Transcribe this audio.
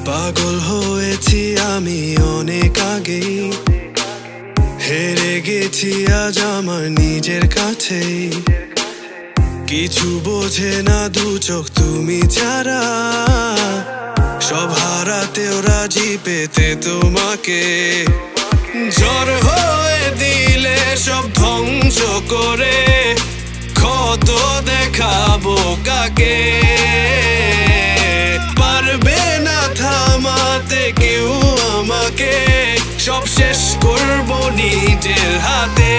পাগল হয়েছি আমি অনেক আগেই, হেরে গেছি আজ আমার নিজের কাছেই। কিছু বোঝে না দু চোখ তুমি ছাড়া, সব হারাতেও রাজি পেতে তোমাকে। ঝড় হয়ে দিলে সব ধ্বংস করে ক্ষত দেখাবো কাকে? পারবে না থামাতে কেউ আমাকে, সব শেষ করবো নিজের হাতে।